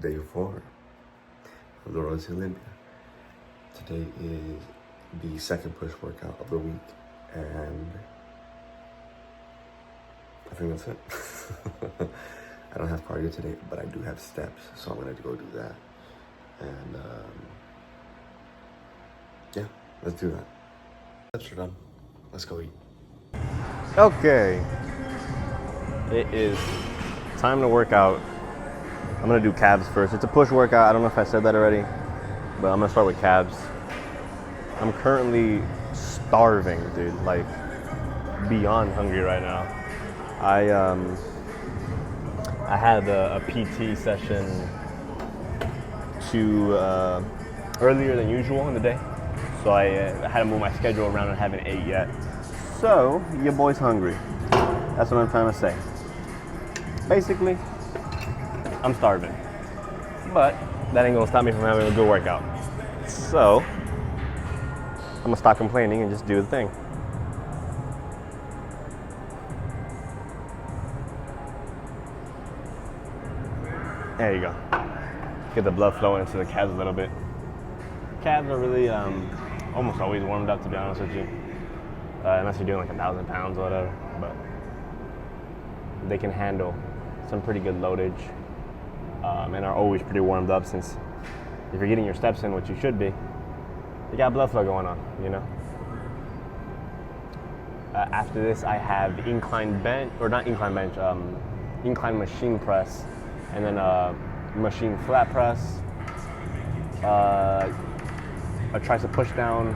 Day 4 of the road to Olympia. Today is the second push workout of the week, and I think that's it. I don't have cardio today, but I do have steps, so I'm gonna go do that. And yeah, let's do that. Steps are done. Let's go eat. Okay, it is time to work out. I'm gonna do calves first. It's a push workout. I don't know if I said that already, but I'm gonna start with calves. I'm currently starving, dude, like beyond hungry right now. I had a PT session earlier than usual in the day, so I had to move my schedule around and haven't ate yet. So your boy's hungry. That's what I'm trying to say. Basically, I'm starving, but that ain't gonna stop me from having a good workout. So I'm gonna stop complaining and just do the thing. There you go. Get the blood flowing into the calves a little bit. Calves are really almost always warmed up, to be honest with you, unless you're doing like 1,000 pounds or whatever. But they can handle some pretty good loadage. And are always pretty warmed up, since if you're getting your steps in, which you should be, you got blood flow going on, you know? After this, I have incline machine press, and then machine flat press, a tricep push down,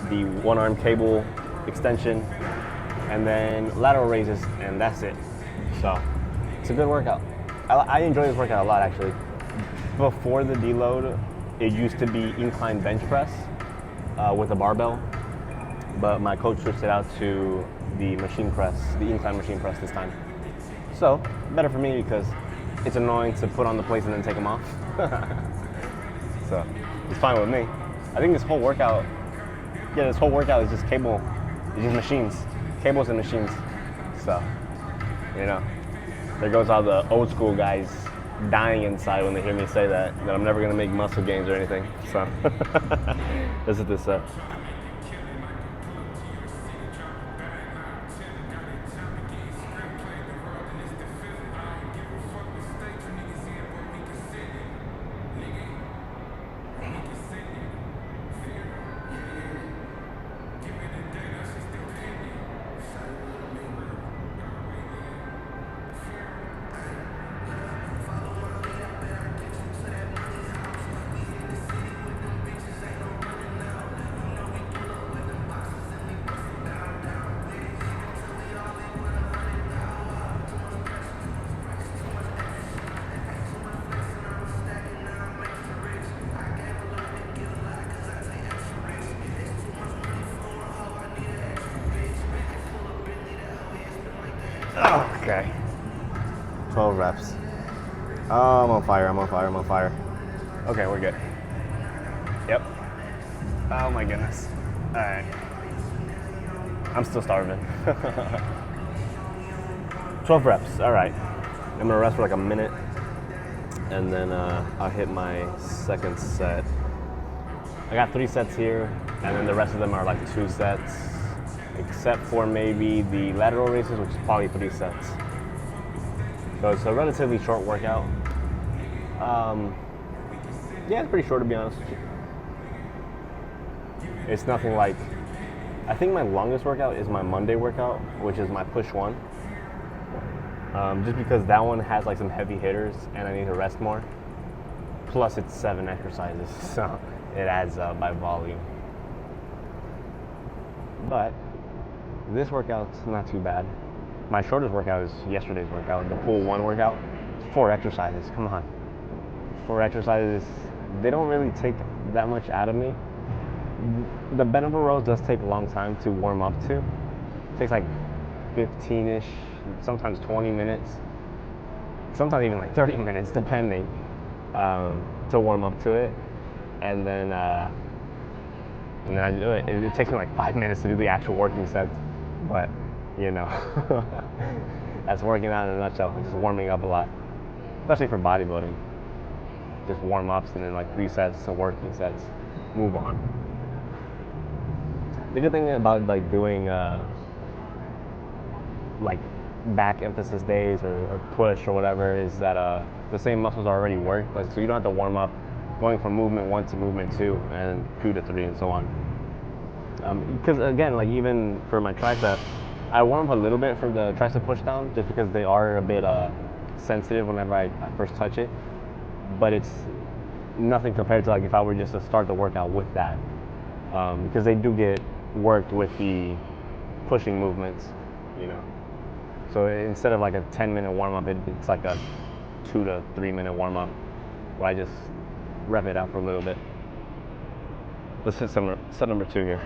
the one arm cable extension, and then lateral raises, and that's it. So it's a good workout. I enjoy this workout a lot, actually. Before the deload, it used to be incline bench press with a barbell, but my coach switched it out to the machine press, the incline machine press this time. So better for me, because it's annoying to put on the plates and then take them off. So it's fine with me. I think this whole workout is just machines, cables and machines. So, you know. There goes all the old school guys dying inside when they hear me say that I'm never gonna make muscle gains or anything. So this is this up. Okay. 12 reps. Oh, I'm on fire. Okay, we're good. Yep. Oh my goodness. All right. I'm still starving. 12 reps, all right. I'm gonna rest for like a minute, and then I'll hit my second set. I got 3 sets here, and then the rest of them are like 2 sets. Except for maybe the lateral raises, which is probably 3 sets. So it's a relatively short workout. Yeah, it's pretty short, to be honest with you. It's nothing like, I think my longest workout is my Monday workout, which is my push 1. Just because that one has like some heavy hitters and I need to rest more. Plus it's 7 exercises, so it adds up by volume. But this workout's not too bad. My shortest workout is yesterday's workout, the pull 1 workout. It's 4 exercises, come on. 4 exercises, they don't really take that much out of me. The bent over rows does take a long time to warm up to. It takes like 15-ish, sometimes 20 minutes, sometimes even like 30 minutes, depending, to warm up to it. And then I do it. It takes me like 5 minutes to do the actual working sets. But, you know, that's working out in a nutshell. Just warming up a lot, especially for bodybuilding. just warm ups and then like 3 sets to working sets, move on. The good thing about like doing like back emphasis days or push or whatever is that the same muscles are already worked, like, so you don't have to warm up going from movement 1 to movement 2 and 2 to 3 and so on. Because again, like even for my tricep, I warm up a little bit for the tricep push down just because they are a bit sensitive whenever I first touch it, but it's nothing compared to like if I were just to start the workout with that, because they do get worked with the pushing movements, you know. So instead of like a 10-minute warm up, it's like a 2 to 3 minute warm up where I just rep it out for a little bit. Let's hit set number 2 here.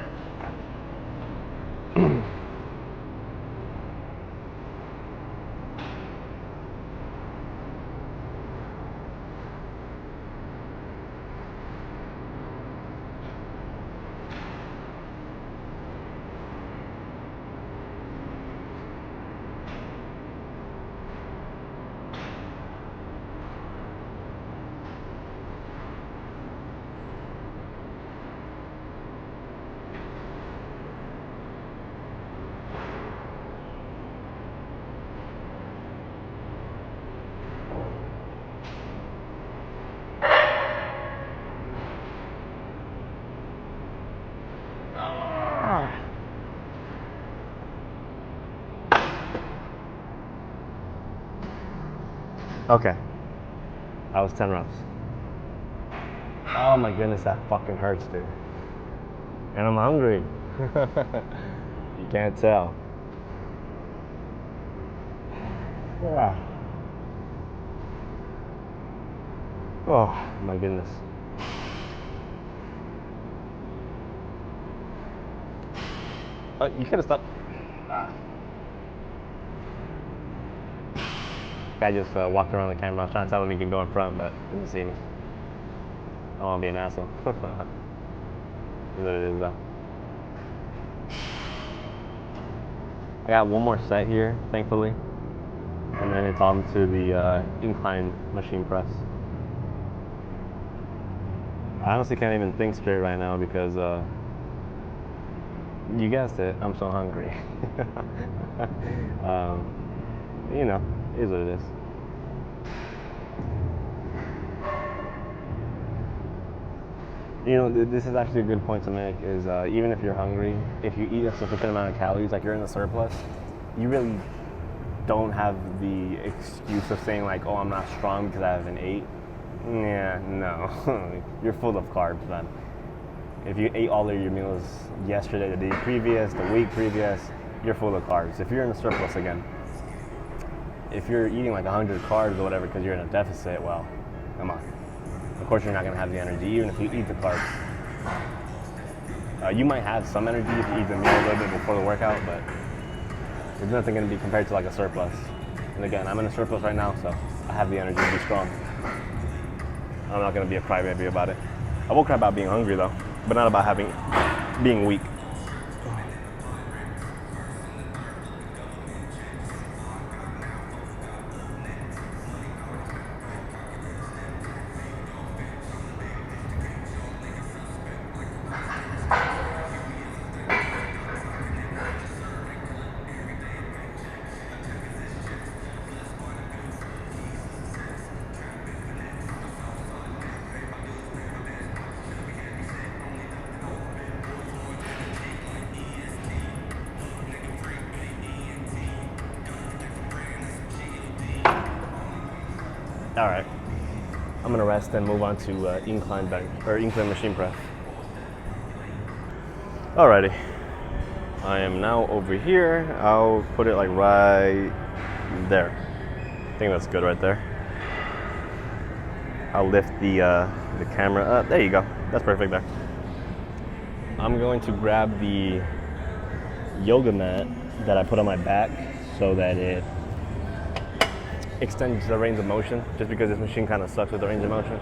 Okay, that was 10 reps. Oh my goodness, that fucking hurts, dude. And I'm hungry. You can't tell. Yeah. Oh my goodness. You could have stopped. Guy just walked around the camera. I was trying to tell him he can go in front, but he didn't see me. I don't want to be an asshole. Is what it is, though. I got one more set here, thankfully, and then it's on to the incline machine press. I honestly can't even think straight right now because you guessed it, I'm so hungry. You know, it is what it is. You know, this is actually a good point to make, is even if you're hungry, if you eat a sufficient amount of calories, like you're in the surplus, you really don't have the excuse of saying like, oh, I'm not strong because I haven't ate. Yeah, no. You're full of carbs, man. If you ate all of your meals yesterday, the day previous, the week previous, you're full of carbs. If you're in the surplus again, if you're eating like 100 carbs or whatever because you're in a deficit, well, come on. Of course you're not going to have the energy, even if you eat the carbs. You might have some energy if you eat the meal a little bit before the workout, but there's nothing going to be compared to like a surplus. And again, I'm in a surplus right now, so I have the energy to be strong. I'm not going to be a crybaby about it. I will cry about being hungry though, but not about being weak. All right, I'm gonna rest and move on to incline bench or incline machine press. Alrighty, I am now over here. I'll put it like right there. I think that's good right there. I'll lift the camera up. There you go. That's perfect there. I'm going to grab the yoga mat that I put on my back so that it extends the range of motion, just because this machine kind of sucks with the range of motion.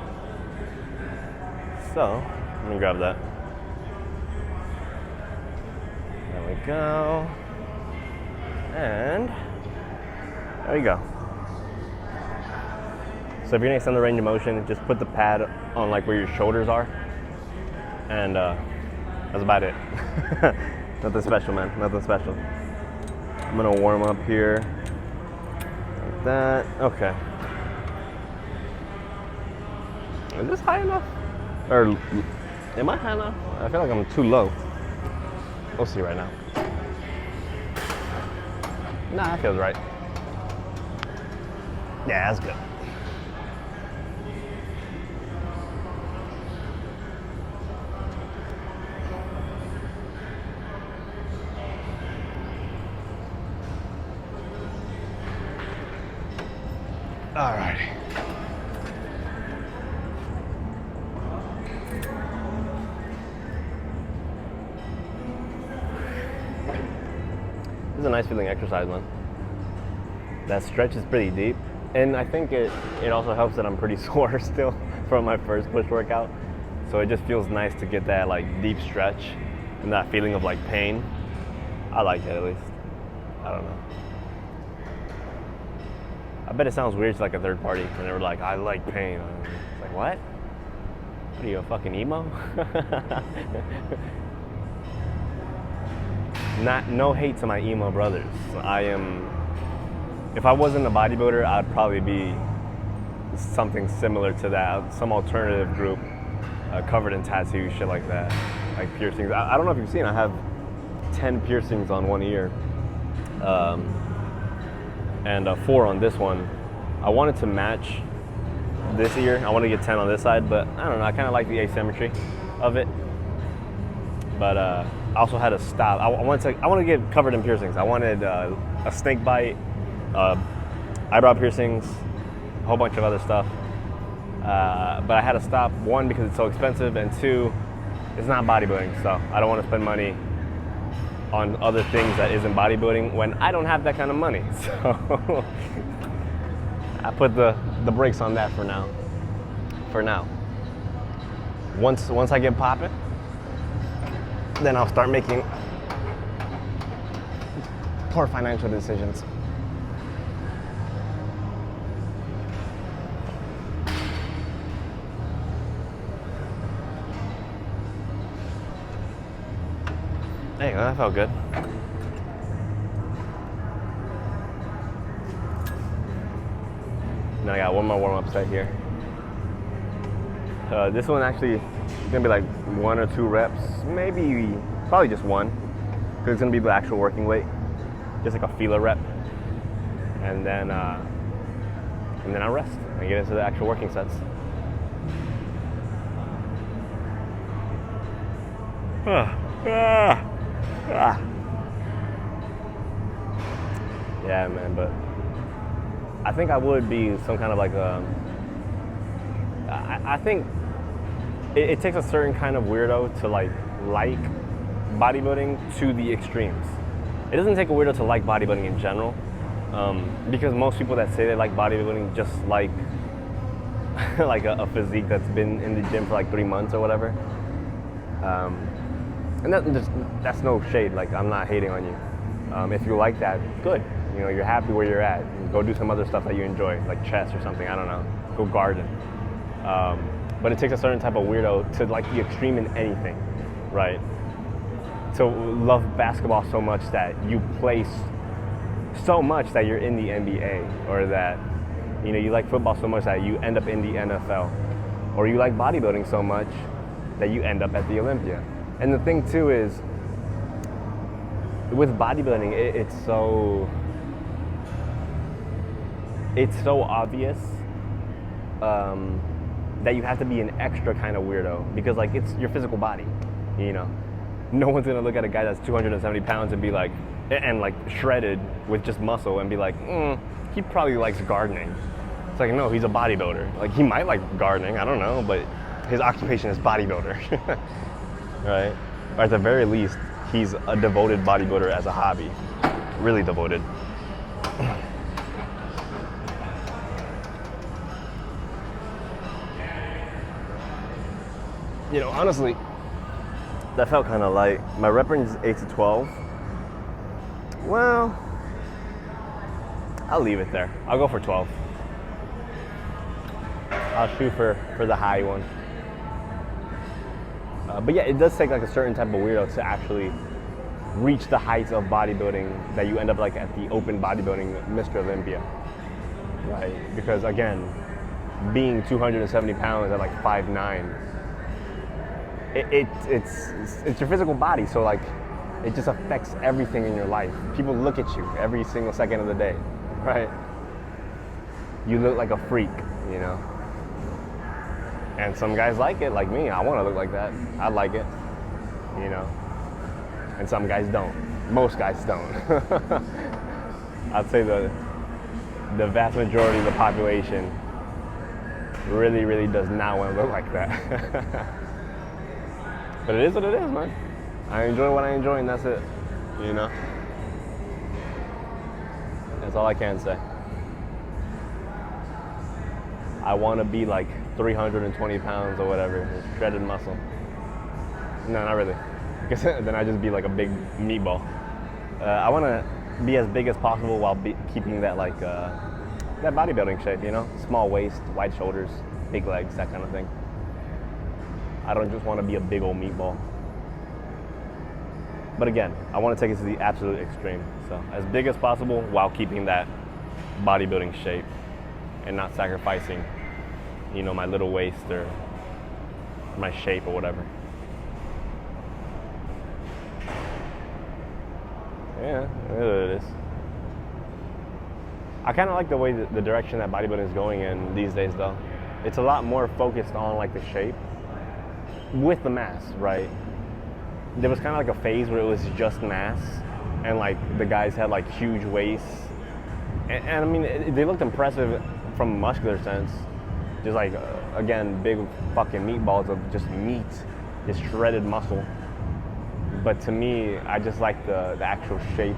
So, let me grab that. There we go. And there we go. So if you're gonna extend the range of motion, just put the pad on like where your shoulders are, and that's about it. Nothing special, man. Nothing special. I'm gonna warm up here like that. Okay. Is this high enough? Or am I high enough? I feel like I'm too low. We'll see right now. Nah, that feels right. Yeah, that's good. Alrighty. This is a nice feeling exercise, man. That stretch is pretty deep. And I think it also helps that I'm pretty sore still from my first push workout. So it just feels nice to get that like deep stretch and that feeling of like pain. I like it at least. I don't know. I bet it sounds weird to like a third party when they were like, I like pain. It's like, what? What are you, a fucking emo? No hate to my emo brothers. If I wasn't a bodybuilder, I'd probably be something similar to that, some alternative group covered in tattoos, shit like that, like piercings. I don't know if you've seen, I have 10 piercings on one ear, and 4 on this one. I wanted to match this ear. I want to get 10 on this side, but I don't know, I kind of like the asymmetry of it. But I also had to stop. I want to get covered in piercings. I wanted a snake bite, eyebrow piercings, a whole bunch of other stuff. But I had to stop, 1, because it's so expensive, and 2, it's not bodybuilding, so I don't want to spend money on other things that isn't bodybuilding when I don't have that kind of money. So I put the brakes on that for now. Once I get popping, then I'll start making poor financial decisions. There you go, that felt good. Now I got one more warm-up set here. This one actually is gonna be like 1 or 2 reps, probably just 1, because it's gonna be the actual working weight, just like a feeler rep, and then I'll rest and get into the actual working sets. Yeah, man, but I think I would be some kind of like I think it takes a certain kind of weirdo to like bodybuilding to the extremes. It doesn't take a weirdo to like bodybuilding in general, because most people that say they like bodybuilding just like like a physique that's been in the gym for like 3 months or whatever. And that's no shade. Like, I'm not hating on you. If you like that, good. You know, you're happy where you're at. Go do some other stuff that you enjoy, like chess or something. I don't know. Go garden. But it takes a certain type of weirdo to like the extreme in anything, right? To love basketball so much that you play so much that you're in the NBA, or that, you know, you like football so much that you end up in the NFL, or you like bodybuilding so much that you end up at the Olympia. And the thing too is, with bodybuilding, it's so obvious that you have to be an extra kind of weirdo, because like it's your physical body, you know. No one's gonna look at a guy that's 270 pounds and be like, and like shredded with just muscle and be like, he probably likes gardening. It's like, no, he's a bodybuilder. Like, he might like gardening, I don't know, but his occupation is bodybuilder, right? Or at the very least, he's a devoted bodybuilder as a hobby, really devoted. You know, honestly, that felt kind of light. My rep range is 8 to 12. Well, I'll leave it there. I'll go for 12. I'll shoot for the high one. But yeah, it does take like a certain type of weirdo to actually reach the heights of bodybuilding that you end up like at the open bodybuilding Mr. Olympia, right? Because again, being 270 pounds at like 5'9", it's your physical body, so like it just affects everything in your life. People look at you every single second of the day, right? You look like a freak, you know? And some guys like it, like me. I want to look like that. I like it, you know? And some guys don't. Most guys don't. I'd say the vast majority of the population really, really does not want to look like that. But it is what it is, man. I enjoy what I enjoy, and that's it, you know? That's all I can say. I want to be like 320 pounds or whatever, shredded muscle. No, not really. Because then I'd just be like a big meatball. I want to be as big as possible while keeping that like that bodybuilding shape, you know? Small waist, wide shoulders, big legs, that kind of thing. I don't just want to be a big old meatball. But again, I want to take it to the absolute extreme. So as big as possible while keeping that bodybuilding shape and not sacrificing, you know, my little waist or my shape or whatever. Yeah, it is. I kind of like the way that the direction that bodybuilding is going in these days, though. It's a lot more focused on like the shape with the mass, right? There was kind of like a phase where it was just mass, and like the guys had like huge waists, and I mean they looked impressive from a muscular sense, just like again big fucking meatballs of just meat, just shredded muscle. But to me, I just like the actual shape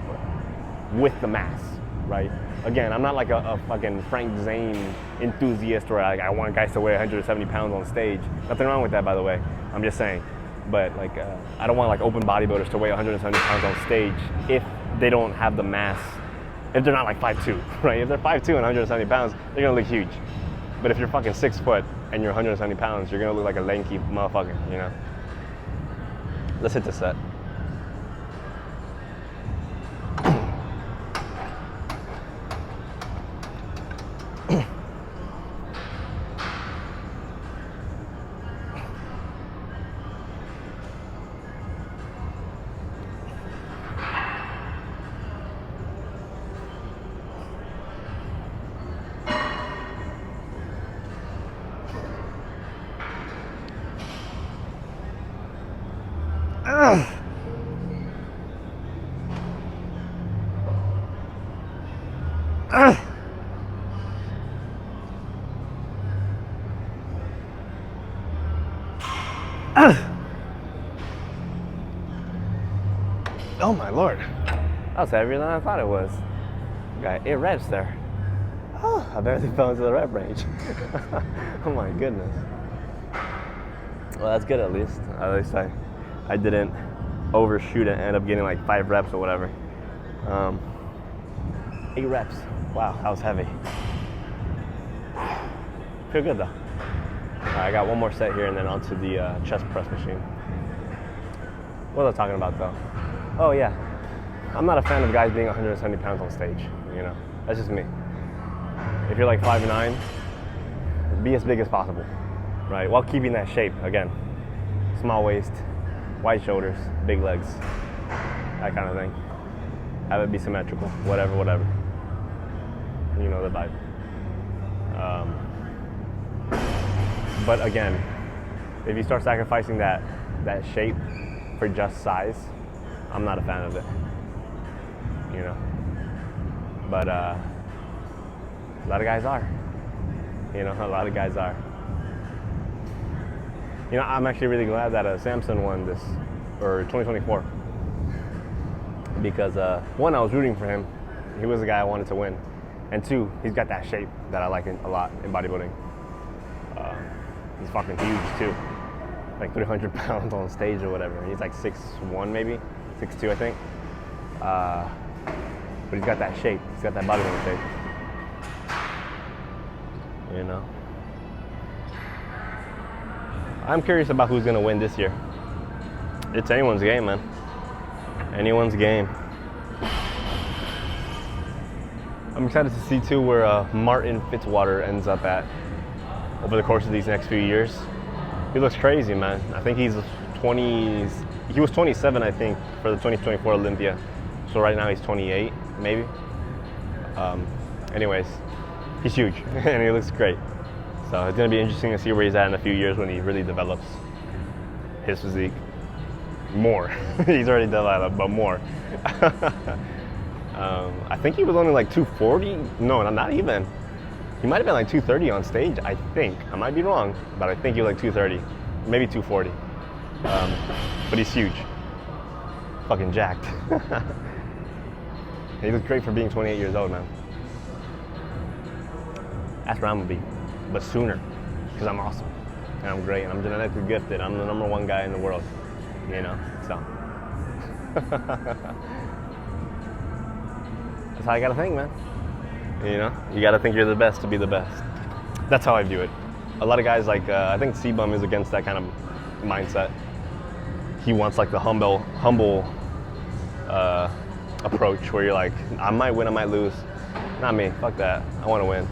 with the mass, right? Again, I'm not like a fucking Frank Zane enthusiast where I want guys to weigh 170 pounds on stage. Nothing wrong with that, by the way. I'm just saying. But like, I don't want like open bodybuilders to weigh 170 pounds on stage if they don't have the mass, if they're not like 5'2", right? If they're 5'2" and 170 pounds, they're gonna look huge. But if you're fucking 6 foot and you're 170 pounds, you're gonna look like a lanky motherfucker, you know? Let's hit the set. Oh my lord, that was heavier than I thought it was. Got 8 reps there. Oh, I barely fell into the rep range. Oh my goodness. Well, that's good at least. At least I didn't overshoot and end up getting like 5 reps or whatever. 8 reps. Wow, that was heavy. Feel good though. All right, I got one more set here and then onto the chest press machine. What was I talking about though? Oh yeah, I'm not a fan of guys being 170 pounds on stage, you know? That's just me. If you're like 5'9", be as big as possible, right? While keeping that shape, again. Small waist, wide shoulders, big legs, that kind of thing. Have it be symmetrical, whatever. You know the vibe. But again, if you start sacrificing that shape for just size, I'm not a fan of it, you know. But a lot of guys are, you know. A lot of guys are. You know, I'm actually really glad that Samson won this, or 2024, because one, I was rooting for him. He was the guy I wanted to win, and two, he's got that shape that I like a lot in bodybuilding. He's fucking huge too, like 300 pounds on stage or whatever. He's like 6'1", maybe 6'2", I think. But he's got that shape. He's got that bodybuilding shape. You know. I'm curious about who's gonna win this year. It's anyone's game, man. Anyone's game. I'm excited to see too where Martin Fitzwater ends up at over the course of these next few years. He looks crazy, man. I think he's 20s. He was 27, I think, for the 2024 Olympia. So right now he's 28, maybe. Anyways, he's huge and he looks great. So it's gonna be interesting to see where he's at in a few years when he really develops his physique more. He's already developed, but more. I think he was only like 240. No, not even. He might have been like 230 on stage, I think. I might be wrong, but I think he was like 230, maybe 240. But he's huge. Fucking jacked. He looks great for being 28 years old, man. That's where I'm gonna be, but sooner, because I'm awesome, and I'm great, and I'm genetically gifted. I'm the #1 guy in the world, you know, so. That's how you gotta think, man. You know, you gotta think you're the best to be the best. That's how I view it. A lot of guys like, I think C-Bum is against that kind of mindset. He wants like the humble approach where you're like, I might win, I might lose. Not me, fuck that, I wanna win.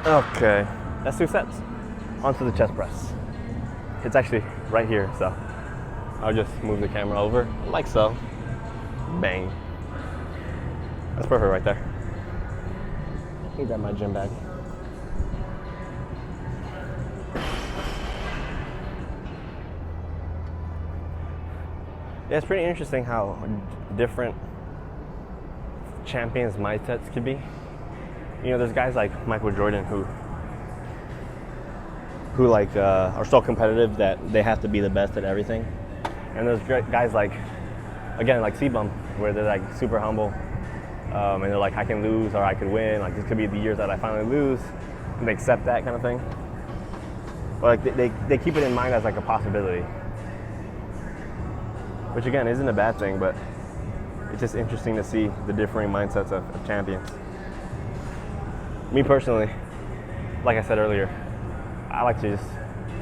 Okay, that's 2 sets. Onto the chest press. It's actually right here, so I'll just move the camera over like so. Bang. That's perfect right there. Let me grab my gym bag. Yeah, it's pretty interesting how different champions' mindsets could be. You know, there's guys like Michael Jordan who like are so competitive that they have to be the best at everything, and there's guys like, again, like C-Bum, where they're like super humble, and they're like, I can lose or I could win. Like this could be the years that I finally lose, and they accept that kind of thing. But like they keep it in mind as like a possibility, which again isn't a bad thing, but it's just interesting to see the differing mindsets of champions. Me personally, like I said earlier, I like to just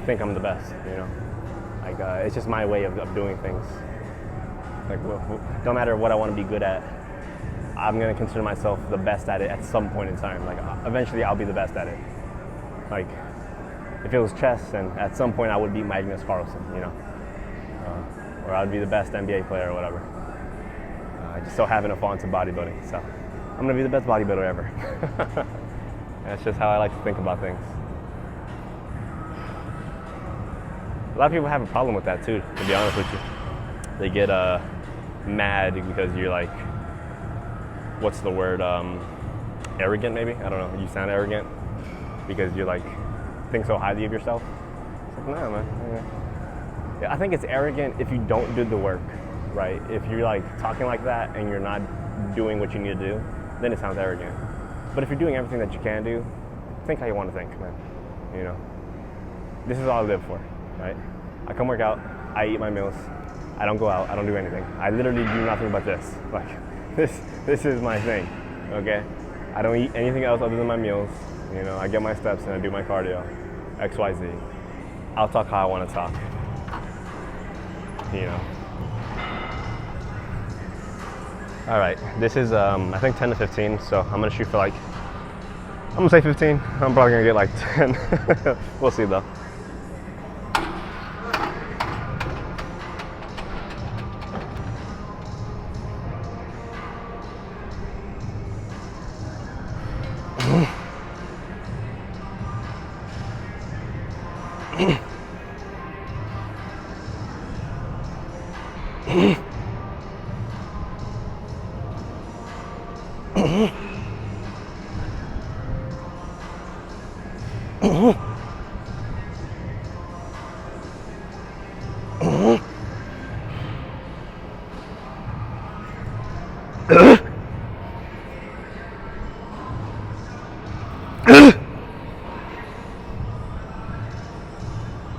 think I'm the best, you know? Like, it's just my way of doing things. Like, no matter what I want to be good at, I'm going to consider myself the best at it at some point in time. Like, eventually I'll be the best at it. Like, if it was chess, then at some point I would beat Magnus Carlsen, you know? Or I would be the best NBA player or whatever. I just so happen to fall into bodybuilding, so I'm going to be the best bodybuilder ever. That's just how I like to think about things. A lot of people have a problem with that too, to be honest with you. They get mad because you're like, what's the word, arrogant maybe? I don't know, you sound arrogant because you like think so highly of yourself. It's like, no, man. Yeah, I think it's arrogant if you don't do the work, right? If you're like talking like that and you're not doing what you need to do, then it sounds arrogant. But if you're doing everything that you can do, think how you want to think, man. You know, this is all I live for, right? I come work out, I eat my meals, I don't go out, I don't do anything. I literally do nothing but this. Like, this is my thing, okay? I don't eat anything else other than my meals. You know, I get my steps and I do my cardio, X, Y, Z. I'll talk how I want to talk, you know. All right, this is I think 10 to 15, so I'm gonna shoot for like, I'm gonna say 15. I'm probably gonna get like 10. We'll see though. I'm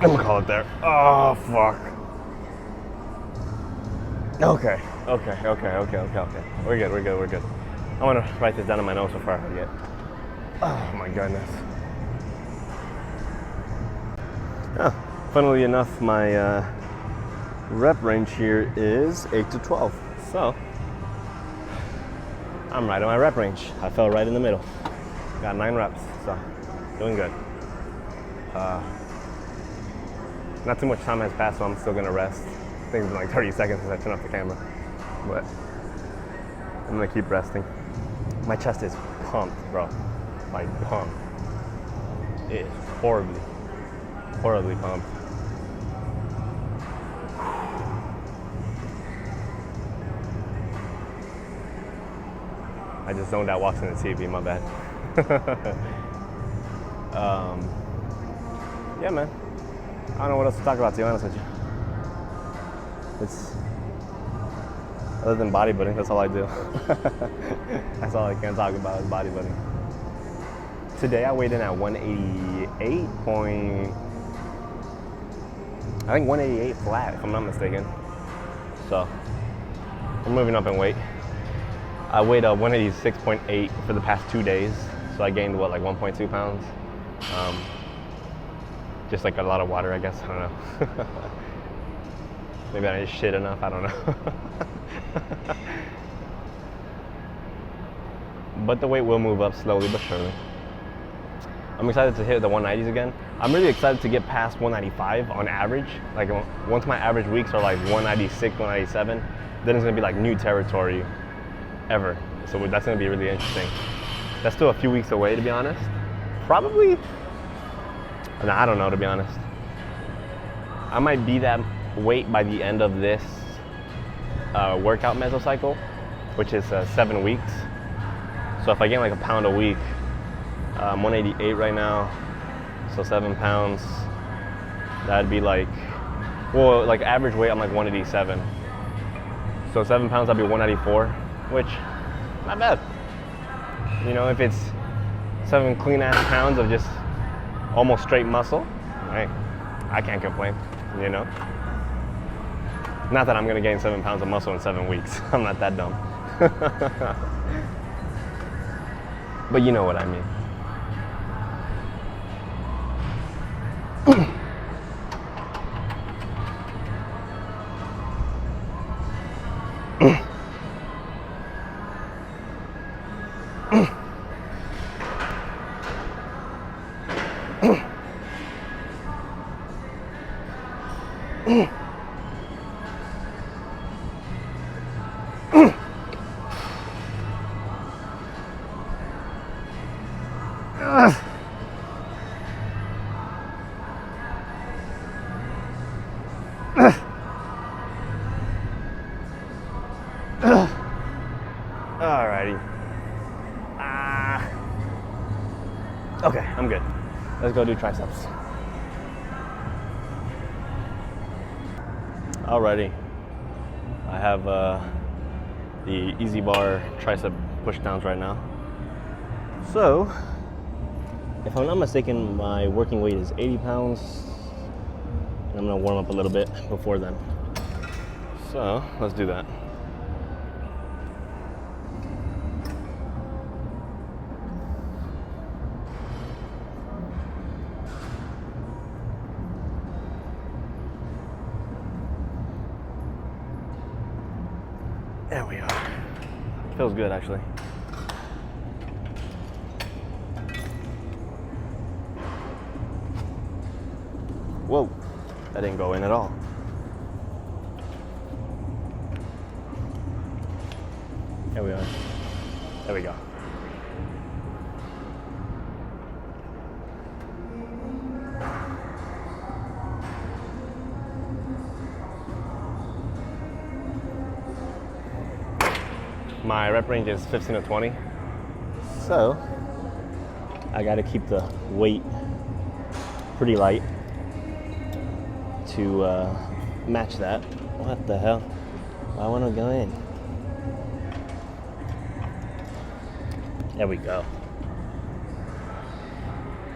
gonna call it there. Oh, fuck. Okay. We're good. I want to write this down in my notes before I forget. Oh, my goodness. Oh, funnily enough, my rep range here is 8 to 12. So, I'm right on my rep range. I fell right in the middle. Got 9 reps, so doing good. Not too much time has passed, so I'm still gonna rest. I think it's been like 30 seconds since I turned off the camera, but I'm gonna keep resting. My chest is pumped, bro. Like pumped. It is horribly pumped. I just zoned out watching the TV, my bad. Yeah, man. I don't know what else to talk about, to be honest with you. It's, other than bodybuilding, that's all I do. That's all I can talk about is bodybuilding. Today I weighed in at 188 I think 188 flat, if I'm not mistaken. So, we're moving up in weight. I weighed 186.8 for the past 2 days. So I gained, what, like 1.2 pounds? Just like a lot of water, I guess. I don't know. Maybe I didn't shit enough. I don't know. But the weight will move up slowly but surely. I'm excited to hit the 190s again. I'm really excited to get past 195 on average. Like once my average weeks are like 196, 197, then it's gonna be like new territory ever. So that's gonna be really interesting. That's still a few weeks away, to be honest. Probably. No, I don't know, to be honest. I might be that weight by the end of this workout mesocycle, which is 7 weeks. So if I gain like a pound a week, I'm 188 right now, so 7 pounds, that'd be like, well, like average weight, I'm like 187. So 7 pounds, I'd be 194, which, not bad. You know, if it's 7 clean ass pounds of just almost straight muscle, right? I can't complain, you know? Not that I'm gonna gain 7 pounds of muscle in 7 weeks. I'm not that dumb. But you know what I mean. Alrighty. Okay, I'm good. Let's go do triceps. Alrighty. I have the easy bar tricep push downs right now. So, if I'm not mistaken, my working weight is 80 pounds. And I'm gonna warm up a little bit before then. So, let's do that. There we are. Feels good, actually. Whoa, that didn't go in at all. There we are. There we go. My rep range is 15 to 20. So I gotta keep the weight pretty light to match that. What the hell? Why won't it go in? There we go.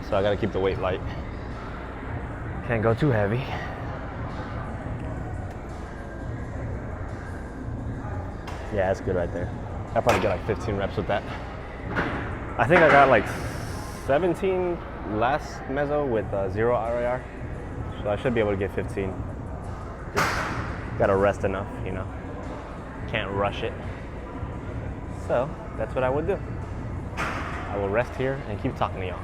So I gotta keep the weight light. Can't go too heavy. Yeah, that's good right there. I'll probably get like 15 reps with that. I think I got like 17 last meso with 0 RIR. So I should be able to get 15. Just gotta rest enough, you know. Can't rush it. So that's what I would do. I will rest here and keep talking to y'all.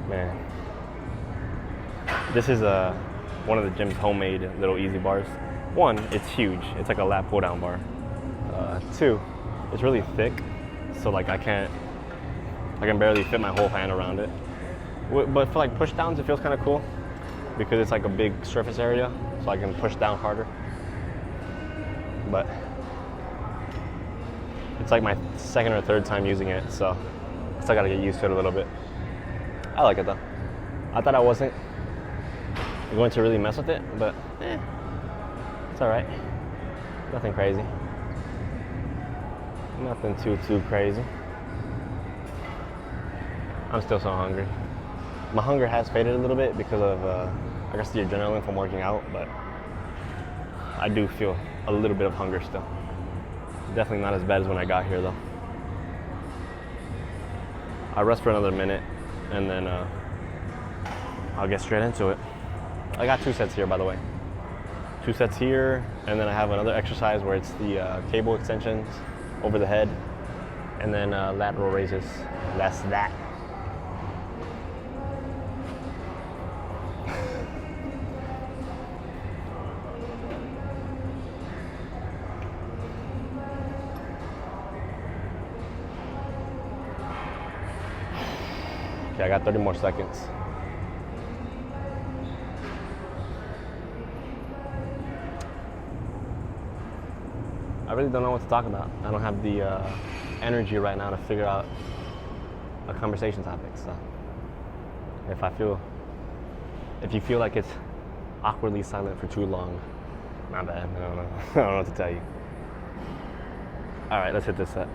Man. This is one of the gym's homemade little easy bars. One, it's huge. It's like a lat pull down bar. Two, it's really thick. So like I can barely fit my whole hand around it. But for like push downs, it feels kind of cool because it's like a big surface area, so I can push down harder. But it's like my second or third time using it, so I still gotta get used to it a little bit. I like it though. I thought I wasn't going to really mess with it, but it's all right. Nothing crazy. Nothing too crazy. I'm still so hungry. My hunger has faded a little bit because of, I guess, the adrenaline from working out, but I do feel a little bit of hunger still. Definitely not as bad as when I got here, though. I'll rest for another minute, and then I'll get straight into it. I got 2 sets here, by the way. 2 sets here, and then I have another exercise where it's the cable extensions over the head, and then lateral raises. That's that. Okay, I got 30 more seconds. I really don't know what to talk about. I don't have the energy right now to figure out a conversation topic. So if you feel like it's awkwardly silent for too long, my bad. I don't know. I don't know what to tell you. All right, let's hit this set.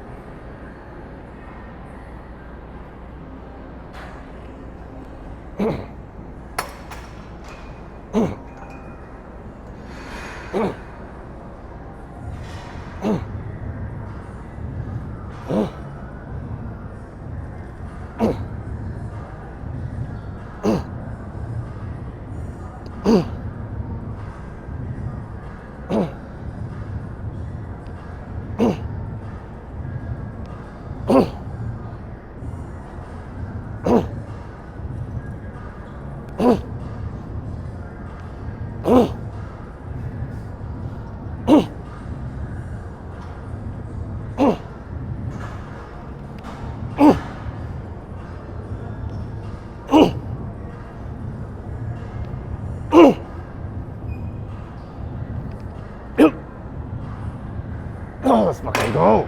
Oh, let's fucking go.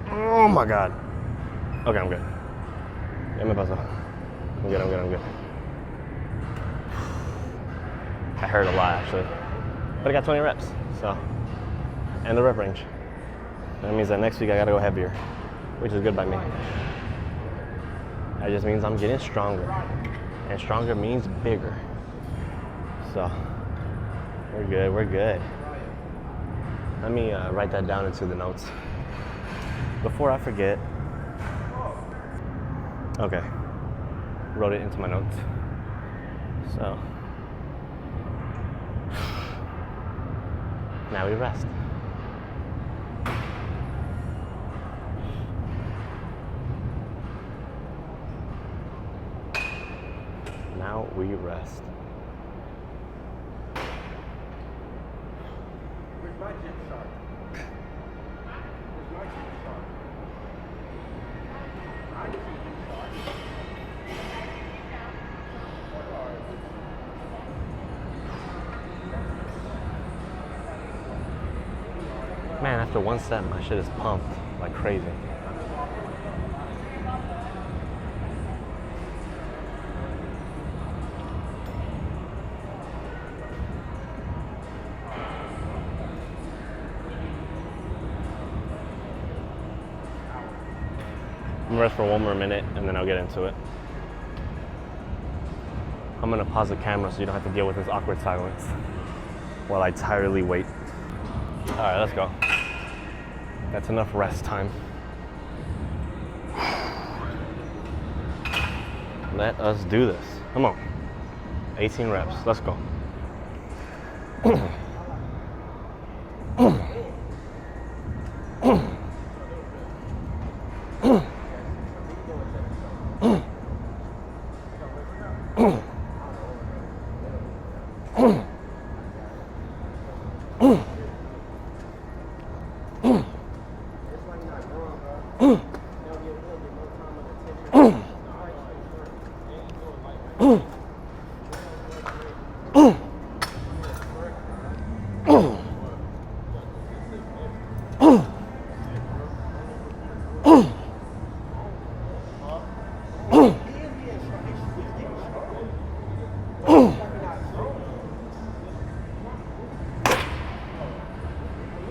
Oh my God. Okay, I'm good. Ya me pasó. I'm good. I hurt a lot actually. But I got 20 reps, so. And the rep range. That means that next week I gotta go heavier, which is good by me. That just means I'm getting stronger. And stronger means bigger. So, we're good. Let me write that down into the notes before I forget. Okay, wrote it into my notes. So, now we rest. Now we rest. Where's my gym shark? Where's my gym shark? My gym shark. Man, after one set, my shit is pumped like crazy. gonna rest for one more minute and then I'll get into it. I'm gonna pause the camera so you don't have to deal with this awkward silence while I tirelessly wait. All right, let's go. That's enough rest time. Let us do this. Come on. 18 reps. Let's go.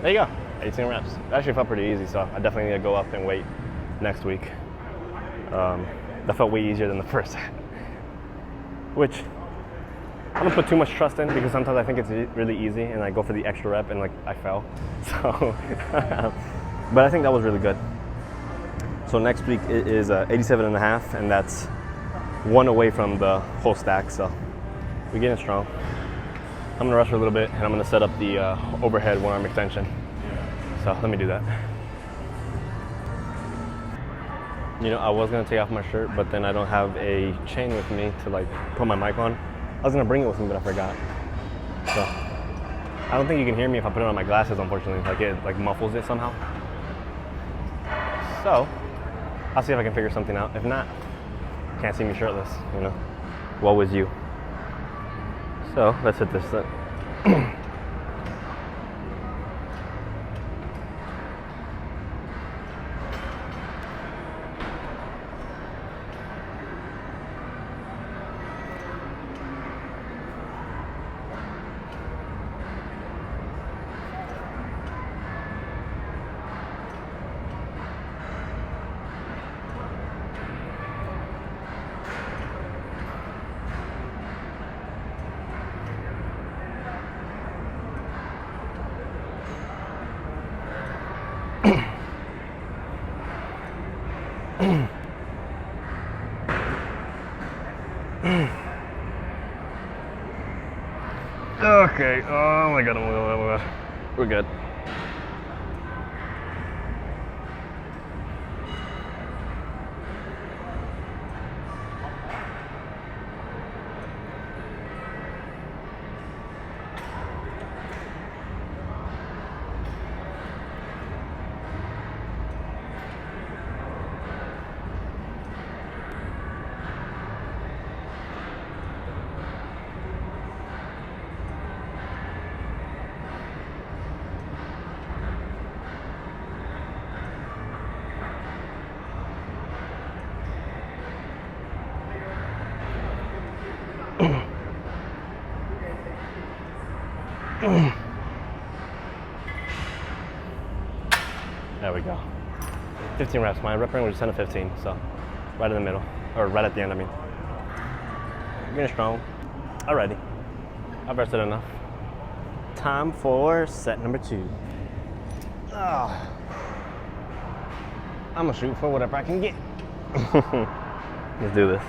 There you go, 18 reps. That actually felt pretty easy, so I definitely need to go up and weight next week. That felt way easier than the first set, which I don't put too much trust in because sometimes I think it's really easy and I go for the extra rep and like I fell. So, but I think that was really good. So next week it is 87.5, and that's one away from the whole stack. So we're getting strong. I'm gonna rest for a little bit and I'm gonna set up the overhead one arm extension. So let me do that. You know, I was gonna take off my shirt, but then I don't have a chain with me to like put my mic on. I was gonna bring it with me, but I forgot. So I don't think you can hear me if I put it on my glasses, unfortunately. Like it like muffles it somehow. So I'll see if I can figure something out. If not, can't see me shirtless, you know. Woe is you. So let's hit this set. Okay, oh my god, we're good. There we go. 15 reps. My rep range was 10 to 15, so right in the middle, or right at the end, I mean. Getting strong. Alrighty. I've rested enough. Time for set number 2. I'm gonna shoot for whatever I can get. Let's do this.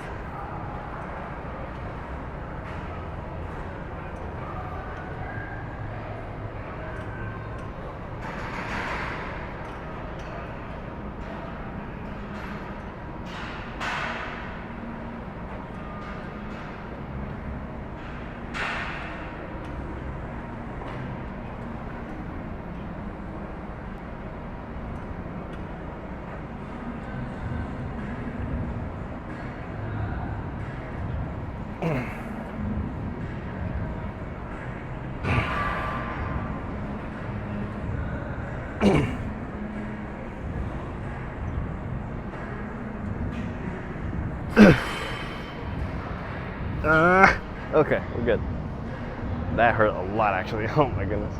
Okay, we're good. That hurt a lot, actually. Oh my goodness.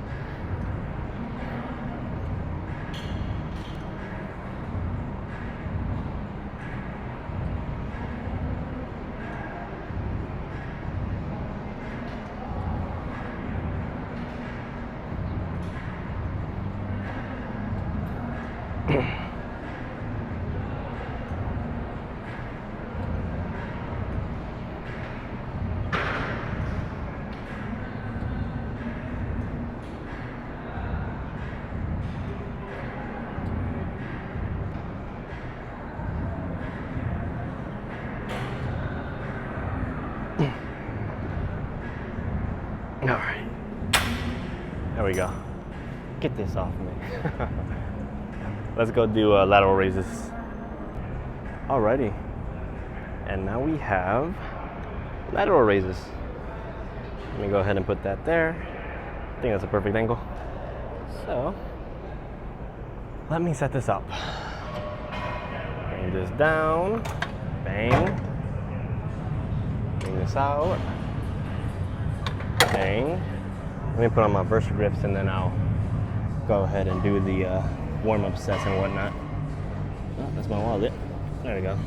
There we go. Get this off me. Let's go do lateral raises. Alrighty. And now we have lateral raises. Let me go ahead and put that there. I think that's a perfect angle. So, let me set this up. Bring this down. Bang. Bring this out. Bang. Let me put on my Versa grips and then I'll go ahead and do the warm-up sets and whatnot. Oh, that's my wallet. There we go.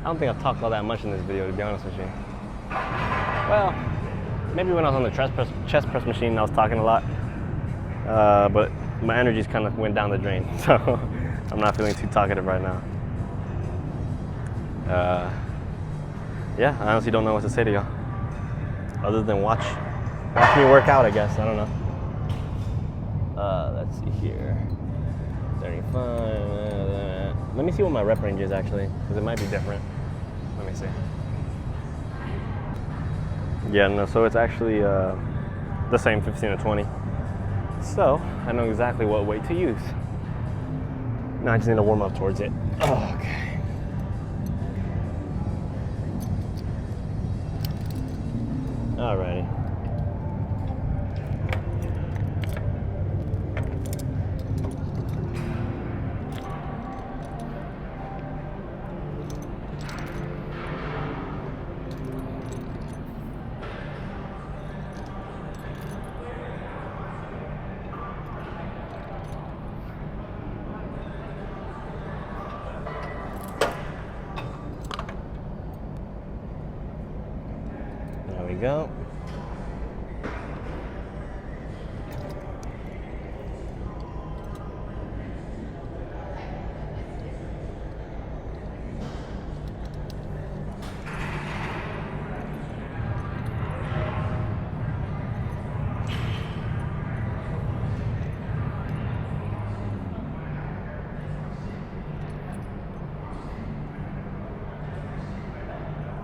I don't think I've talked all that much in this video, to be honest with you. Well, maybe when I was on the chest press machine, I was talking a lot. But my energies kind of went down the drain, so I'm not feeling too talkative right now. Yeah, I honestly don't know what to say to y'all. Other than watch me work out, I guess. I don't know. Let's see here. 35. Let me see what my rep range is actually, because it might be different. Let me see. Yeah, no, so it's actually the same 15 to 20. So I know exactly what weight to use. Now I just need to warm up towards it. Oh, okay. Alrighty. There we go.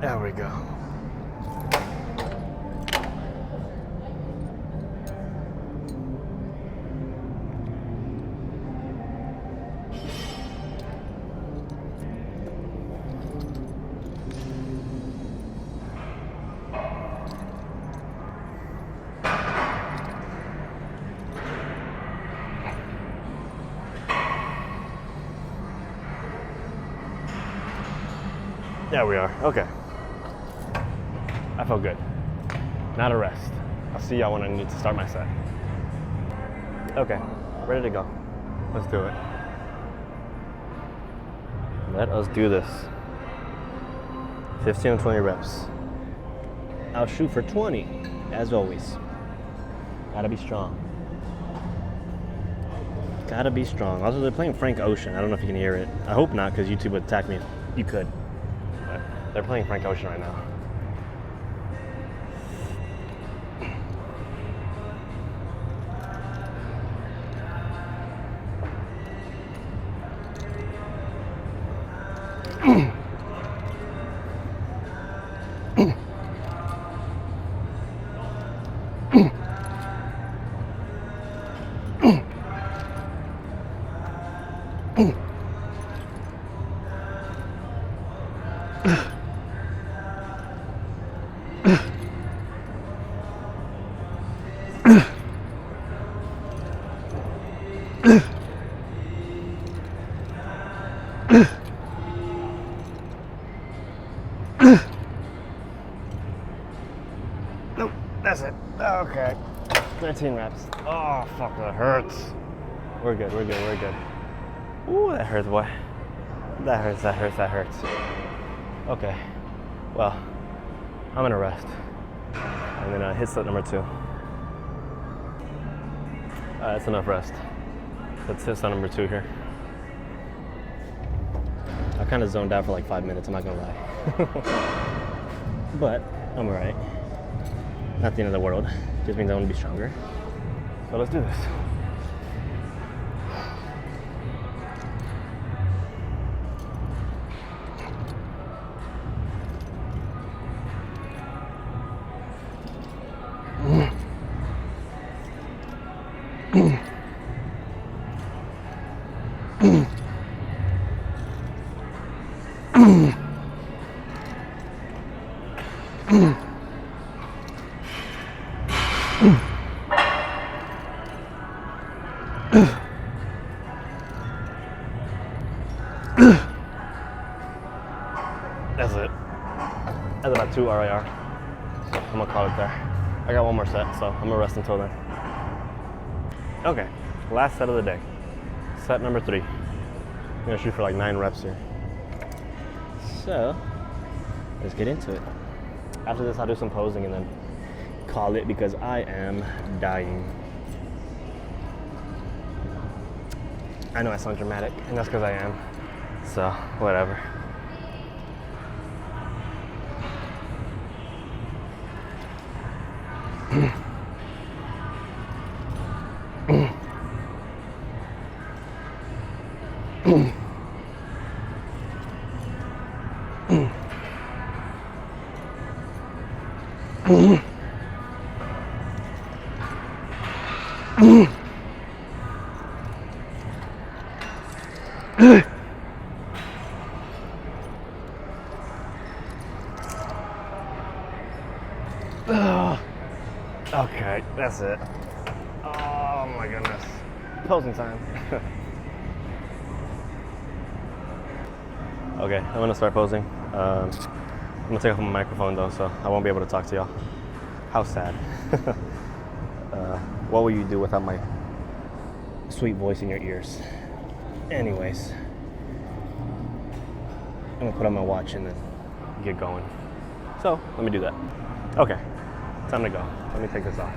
There we go. There we are. Okay. I feel good. Now to rest. I'll see y'all when I need to start my set. Okay, ready to go. Let's do it. Let us do this. 15 to 20 reps. I'll shoot for 20, as always. Gotta be strong. Gotta be strong. Also, they're playing Frank Ocean. I don't know if you can hear it. I hope not, because YouTube would attack me if you could. But they're playing Frank Ocean right now. Nope, that's it. Okay. 13 reps. Oh, fuck, that hurts. We're good, we're good, we're good. Ooh, that hurts, boy. That hurts, that hurts, that hurts. Okay. Well, I'm gonna rest. And then hit set number 2. That's enough rest. Let's hit set number 2 here. I kind of zoned out for like 5 minutes, I'm not gonna lie. But I'm alright. Not the end of the world. Just means I want to be stronger. So let's do this. That's it. That's about 2 RIR. So I'm gonna call it there. I got one more set, so I'm gonna rest until then. Okay, last set of the day. Set number 3. I'm gonna shoot for like 9 reps here. So, let's get into it. After this, I'll do some posing and then call it because I am dying. I know I sound dramatic, and that's because I am. So, whatever. Okay, that's it. Oh my goodness. Posing time. Okay, I'm gonna start posing. I'm gonna take off my microphone though, so I won't be able to talk to y'all. How sad. What will you do without my sweet voice in your ears? Anyways, I'm gonna put on my watch and then get going. So, let me do that. Okay, time to go. Let me take this off.